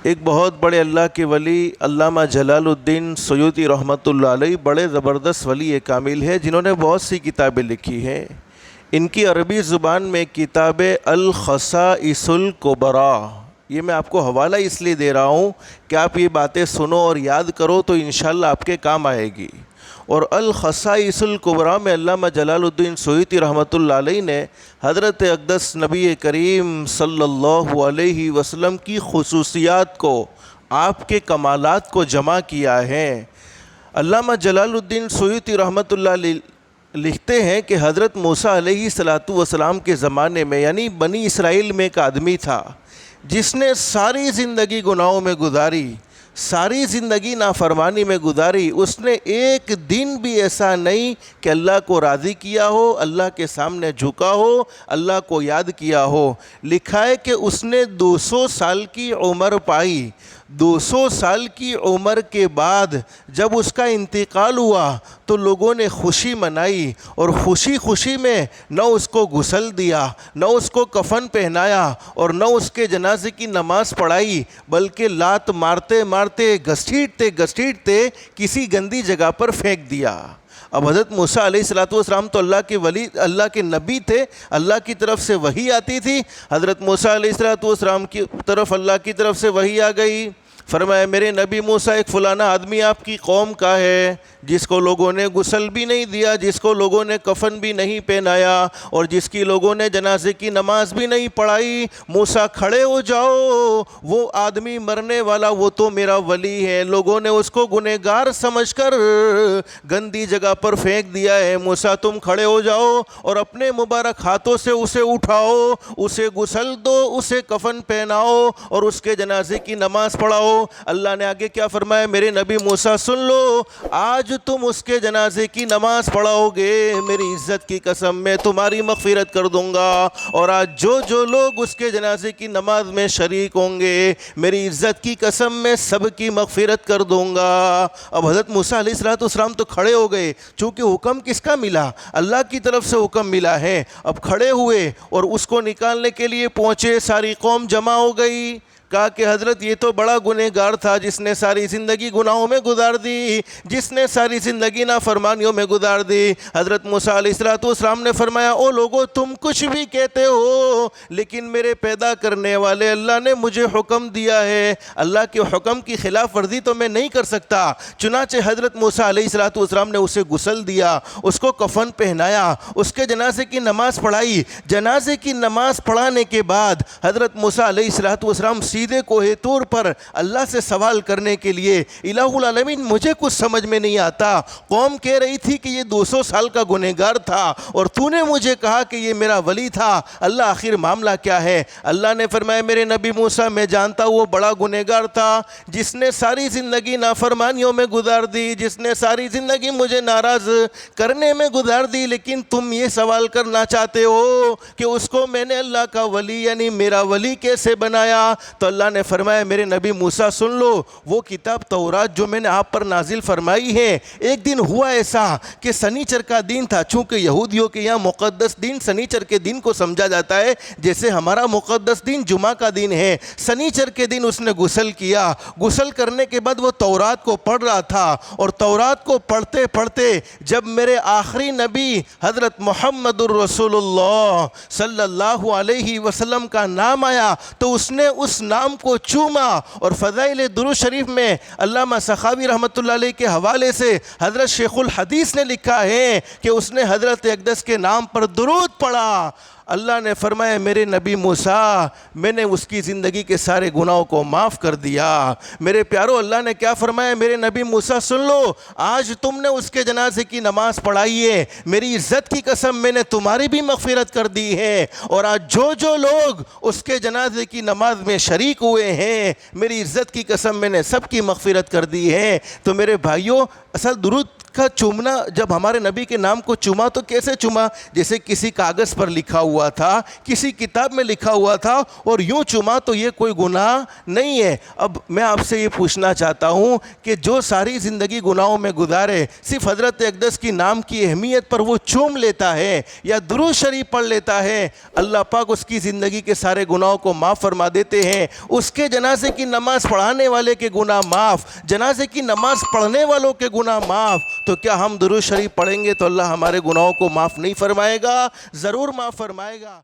ایک بہت بڑے اللہ کے ولی علامہ جلال الدین سیوطی رحمۃ اللہ علیہ بڑے زبردست ولی کامل ہے جنہوں نے بہت سی کتابیں لکھی ہیں۔ ان کی عربی زبان میں کتاب الخصائص الکبریٰ، یہ میں آپ کو حوالہ اس لیے دے رہا ہوں کہ آپ یہ باتیں سنو اور یاد کرو تو انشاءاللہ آپ کے کام آئے گی۔ اور الخصائص الکبریٰ میں علامہ جلال الدین سیوطی رحمۃ اللہ علیہ نے حضرت اقدس نبی کریم صلی اللہ علیہ وسلم کی خصوصیات کو، آپ کے کمالات کو جمع کیا ہے۔ علامہ جلال الدین سیوطی رحمۃ اللہ علیہ لکھتے ہیں کہ حضرت موسیٰ علیہ السلام کے زمانے میں، یعنی بنی اسرائیل میں ایک آدمی تھا جس نے ساری زندگی گناہوں میں گزاری، ساری زندگی نافرمانی میں گزاری۔ اس نے ایک دن بھی ایسا نہیں کہ اللہ کو راضی کیا ہو، اللہ کے سامنے جھکا ہو، اللہ کو یاد کیا ہو۔ لکھا ہے کہ اس نے 200 سال کی عمر پائی۔ 200 سال کی عمر کے بعد جب اس کا انتقال ہوا تو لوگوں نے خوشی منائی، اور خوشی خوشی میں نہ اس کو غسل دیا، نہ اس کو کفن پہنایا، اور نہ اس کے جنازے کی نماز پڑھائی، بلکہ لات مارتے مارتے گھسیٹتے کسی گندی جگہ پر پھینک دیا۔ اب حضرت موسیٰ علیہ السلام تو اللہ کے ولی، اللہ کے نبی تھے، اللہ کی طرف سے وحی آتی تھی۔ حضرت موسیٰ علیہ السلام کی طرف اللہ کی طرف سے وحی آ گئی، فرمایا میرے نبی موسیٰ ایک فلانا آدمی آپ کی قوم کا ہے جس کو لوگوں نے غسل بھی نہیں دیا، جس کو لوگوں نے کفن بھی نہیں پہنایا، اور جس کی لوگوں نے جنازے کی نماز بھی نہیں پڑھائی۔ موسیٰ کھڑے ہو جاؤ، وہ آدمی مرنے والا وہ تو میرا ولی ہے، لوگوں نے اس کو گنہگار سمجھ کر گندی جگہ پر پھینک دیا ہے۔ موسیٰ تم کھڑے ہو جاؤ اور اپنے مبارک ہاتھوں سے اسے اٹھاؤ، اسے غسل دو، اسے کفن پہناؤ اور اس کے جنازے کی نماز پڑھاؤ۔ اللہ نے آگے کیا فرمایا؟ میرے نبی موسیٰ سن لو، آج تم اس کے جنازے کی نماز پڑھاؤ گے، میری عزت کی قسم میں تمہاری مغفرت کر دوں گا، اور آج جو لوگ اس کے جنازے کی نماز میں شریک ہوں گے، میری عزت کی قسم میں سب کی مغفرت کر دوں گا۔ اب حضرت موسیٰ علیہ السلام تو کھڑے ہو گئے، چونکہ حکم کس کا ملا؟ اللہ کی طرف سے حکم ملا ہے۔ اب کھڑے ہوئے اور اس کو نکالنے کے لیے پہنچے، ساری قوم جمع ہو گئی۔ کہا کہ حضرت یہ تو بڑا گنہگار تھا جس نے ساری زندگی گناہوں میں گزار دی، جس نے ساری زندگی نافرمانیوں میں گزار دی۔ حضرت موسیٰ علیہ السلام نے فرمایا او لوگو، تم کچھ بھی کہتے ہو لیکن میرے پیدا کرنے والے اللہ نے مجھے حکم دیا ہے، اللہ کے حکم کی خلاف ورزی تو میں نہیں کر سکتا۔ چنانچہ حضرت موسیٰ علیہ السلام نے اسے غسل دیا، اس کو کفن پہنایا، اس کے جنازے کی نماز پڑھائی۔ جنازے کی نماز پڑھانے کے بعد حضرت موسیٰ علیہ السلام سیدھے کوہ طور پر اللہ سے سوال کرنے کے لیے، الہ العالمین مجھے کچھ سمجھ میں نہیں آتا، قوم کہہ رہی تھی کہ یہ 200 سال کا گنہگار تھا اور تو نے مجھے کہا کہ یہ میرا ولی تھا، اللہ آخر معاملہ کیا ہے؟ اللہ نے فرمایا میرے نبی موسیٰ میں جانتا ہوں وہ بڑا گنہگار تھا جس نے ساری زندگی نافرمانیوں میں گزار دی، جس نے ساری زندگی مجھے ناراض کرنے میں گزار دی، لیکن تم یہ سوال کرنا چاہتے ہو کہ اس کو میں نے اللہ کا ولی یعنی میرا ولی کیسے بنایا؟ تو اللہ نے فرمایا میرے نبی موسیٰ سن لو، وہ کتاب تورات جو میں نے آپ پر نازل فرمائی ہے، ایک دن ہوا ایسا کہ سنیچر کا دن تھا، چونکہ یہودیوں کے یہاں مقدس دن سنیچر کے دن کو سمجھا جاتا ہے جیسے ہمارا مقدس دن جمعہ کا دن ہے۔ سنیچر کے دن اس نے غسل کیا، غسل کرنے کے بعد وہ تورات کو پڑھ رہا تھا، اور تورات کو پڑھتے پڑھتے جب میرے آخری نبی حضرت محمد الرسول اللہ صلی اللہ علیہ وسلم کا نام آیا تو اس نے اس نام کو چوما، اور فضائل درود شریف میں علامہ سخاوی رحمۃ اللہ علیہ کے حوالے سے حضرت شیخ الحدیث نے لکھا ہے کہ اس نے حضرت اقدس کے نام پر درود پڑھا۔ اللہ نے فرمایا میرے نبی موسیٰ میں نے اس کی زندگی کے سارے گناہوں کو معاف کر دیا۔ میرے پیارو، اللہ نے کیا فرمایا؟ میرے نبی موسیٰ سن لو، آج تم نے اس کے جنازے کی نماز پڑھائی ہے، میری عزت کی قسم میں نے تمہاری بھی مغفرت کر دی ہے، اور آج جو لوگ اس کے جنازے کی نماز میں شریک ہوئے ہیں، میری عزت کی قسم میں نے سب کی مغفرت کر دی ہے۔ تو میرے بھائیوں، اصل درود کا چومنا، جب ہمارے نبی کے نام کو چوما تو کیسے چوما؟ جیسے کسی کاغذ پر لکھا ہوا تھا، کسی کتاب میں لکھا ہوا تھا اور یوں چوما، تو یہ کوئی گناہ نہیں ہے۔ اب میں آپ سے یہ پوچھنا چاہتا ہوں کہ جو ساری زندگی گناہوں میں گزارے، صرف حضرت اقدس کی نام کی اہمیت پر وہ چوم لیتا ہے یا درود شریف پڑھ لیتا ہے، اللہ پاک اس کی زندگی کے سارے گناہوں کو معاف فرما دیتے ہیں۔ اس کے جنازے کی نماز پڑھانے والے کے گناہ معاف، جنازے کی نماز پڑھنے والوں کے گناہ معاف، تو کیا ہم درود شریف پڑھیں گے تو اللہ ہمارے گناہوں کو معاف نہیں فرمائے گا؟ ضرور معاف فرمائے گا۔